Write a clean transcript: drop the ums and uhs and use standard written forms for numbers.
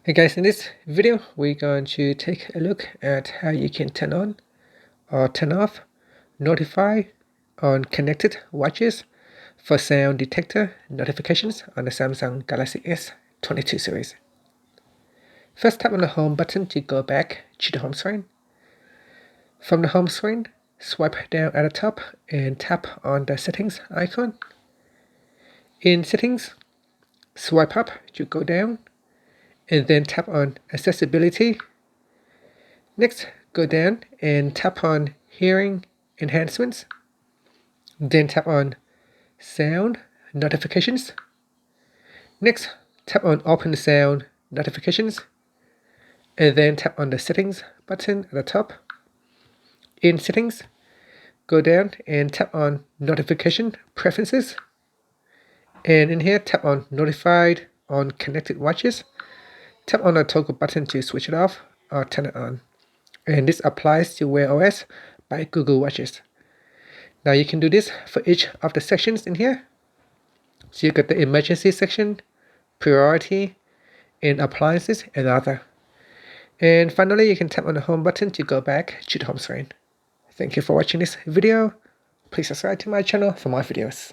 Hey guys, in this video we're going to take a look at how you can turn on or turn off notify on connected watches for sound detector notifications on the Samsung Galaxy S22 series. First, tap on the home button to go back to the home screen. From the home screen, swipe down at the top and tap on the settings icon. In settings, swipe up to go down and then tap on accessibility. Next, go down and tap on hearing enhancements. Then tap on sound notifications. Next, tap on open sound notifications. And then tap on the settings button at the top. In settings, go down and tap on notification preferences. And in here, tap on notified on connected watches. Tap on the toggle button to switch it off or turn it on. And this applies to Wear OS by Google Watches. Now you can do this for each of the sections in here. So you got the emergency section, priority, and appliances and other. And finally, you can tap on the home button to go back to the home screen. Thank you for watching this video. Please subscribe to my channel for more videos.